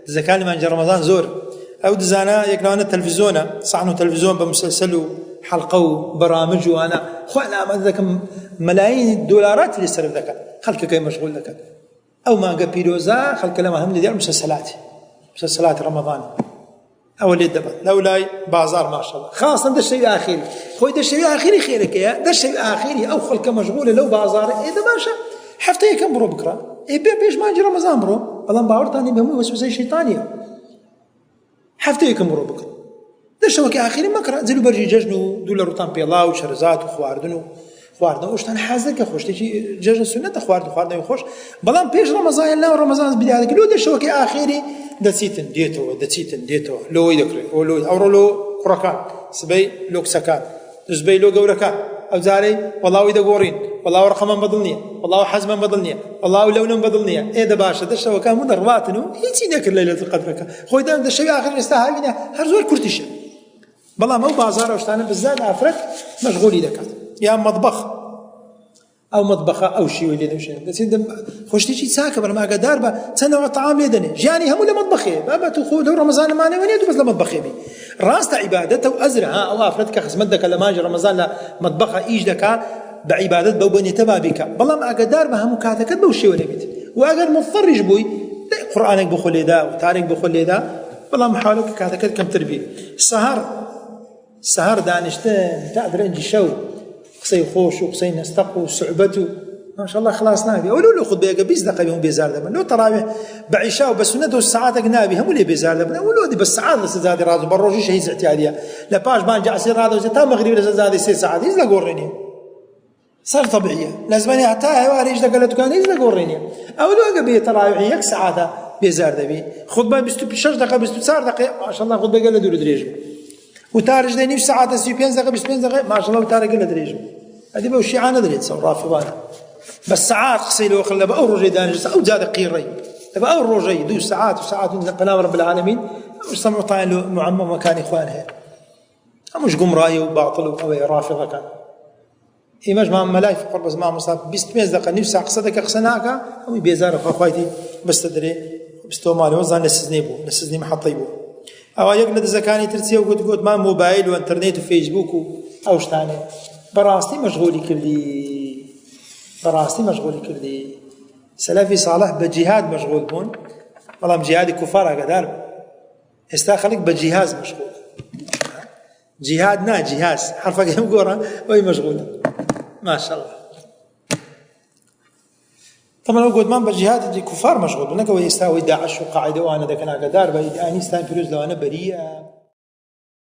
دزەکانی مانجی ڕەمەزان زۆر ئەو دزانە یەکلاوانە تەلڤیزۆنە ساحن و تەلڤیزۆن بە مسلسل و حەڵقە و بەرامج و وانە خوا لە ئامادە دەکەم مەلايين دۆلاراتی لێ سەرف دەکەن خەڵکەکەی مەشغوڵ دەکەن ئەو مانگە پیرۆزە خەڵکە لەمە هەم لە دیار مسلسلاتی ڕەمەزان ئەوە لێ دەبێت لەو لای بازار ماشەڵڵا خاصن دەشەوی ئاخیری خۆی دەشەوی ئاخیری خێرەکەیە دەشەوی ئاخیری ئەو خەڵکە مەشغوڵە لەو بازارە ئێدە باشە هەفتە یەکەم بڕۆ بکڕە پێش مانجی ڕەمەزان بڕۆ بەڵام باوەڕتانی بهەمووی وەسوسەی شەیطانیە هەفتە یەکەم بڕۆ بکڕ دەشەوەکە ئاخیری مەکڕە جلو بەرژی جەژن و دوو لە ڕوتان پێڵا و شەرزات و خواردن و خواردن ئەوشتان حازەکە خۆشتێکی جەژن سونەتە خواردنەوەی خۆش بەڵام پێش ڕەمەزان لەو ڕەمەزان بیدارەکە لۆ دەشەوەکە ئاخیری دەچیتن دێتەوە لۆی دەکرێت ئەوڕۆ لۆ کوڕەکان سبەی لۆ کچەکان زبەی لۆ گەورەکان ئەو جارەی وەڵاوی دەگۆڕین وەڵاو ڕقەمەم بەدڵ نییە وەڵاو حەزمەم بەدڵ نییە وەڵاو لەونەم بەدڵ نییە ئێدە باشە دەشەوەکان و دەڕواتن و هیچی نەکرد لەیلەتول قەدرەکە خۆی دەم دەشەوی ئاخر ئێستا هاوینە هەر زۆر کورتیشە بەڵام ئەو بازارە شتانە بزاف ئافرەت مەشغوڵی دەکات یا مەطبەخ ئەو مەطبەخە ئەو شیوەی لێ دەوشێنێت دەچێت خۆشتێکی چاکە بەرماگەدار بە چەندەوە تەعام لێ دەنێ ژیانی هەموو لە مەطبەخەیە بابەت و خۆ لەو ڕەمەزانەمانەوە نیە دوو بەس لە مەطبەخێ بی ڕاستە عیبادەتە و ئەزرە ئەو ئافرەت کە خزمەت دەکات لە مانجی ڕەمەزان لە مەطبەخە ئیش دەکات بە عیبادەت بەو بنیتە بابیکە بەڵام ئاگادار بە هەموو کاتەکەت بەو شێوە نەبیت و ئەگەر مضطڕیش بووی قورئانێک بخۆ لێدا و تارێک بخۆ لێدا بەڵام حاڵەکە کاتەکەت کەمتر بی سەهەر دانیشتن تا درەنجی شەو قسەی خۆش و قسەی نەستەق و سوعبەت و ماشاءالله خلاص نابی ئەو لۆ خودبەیەکە 20 دقیقە هەموو بێزار دەبن لۆ تەراویح بە عیشا و بە سونەت و سەعاتێک نابی هەموو لێ بێزار دەبن ئەو لۆ بە سەعات لە سەجادی ڕاز و بە ڕۆژیش هیچ احتیاجیە لە پاش بانگی عەسیر ڕادەوزێت تا مەغریب لە سەجادی 3 ساعات هیچ لەگۆڕێنیە سەر طبیعیە لە زمانی هەتا هێوارێش دەکە لە دوکان هیچ لەگۆڕێنیە ئەو لۆ ئەگە بێ تەراویح 1 ساعاتە بێزار دەبی خودبە 26 دقیقە 24 دقیقە ماشاءالله خودبەگە لە دوور درێژ و تارش دەی نیم ساعاتە 35 دقیقە 25 دقیقە ماشاءالله و تارەکە لە درێژ ئەدی بەو شیعانە دەرێت سەو ڕافضانە بس ساعات قصي لو خلى بأو رجي دانج أو زاد قيري بأو رجي 2 ساعات وساعات بنام رب العالمين مش سمعوا طاين له معمم مكان إخوانها مش قم رأي وباطل أو رافضة كان إيماج مع ملايف قرب زمان مصاب 25 دقيقة نص ساعة قصدك قصناك هم بيزاروا أخواتي بس تدري بس تو مالي وزان لسزني محطيبو أو يقلد زكاني ترسيه وقلت ما موبايل وإنترنت وفيسبوك أو شتاني براستي مشغولي كردي سلفي صالح بجهاد مشغول بون والله جهاد كفار قدار استاخلك بجهاز مشغول جهاد نا جهاز حرفك هم قرا وهي مشغول ما شاء الله طبعا لو قلت ما بجهاد دي كفار مشغول بنك ويستاوي داعش وقاعده وانا ده كان قدار بايد اني استان فيروز لو انا بريئه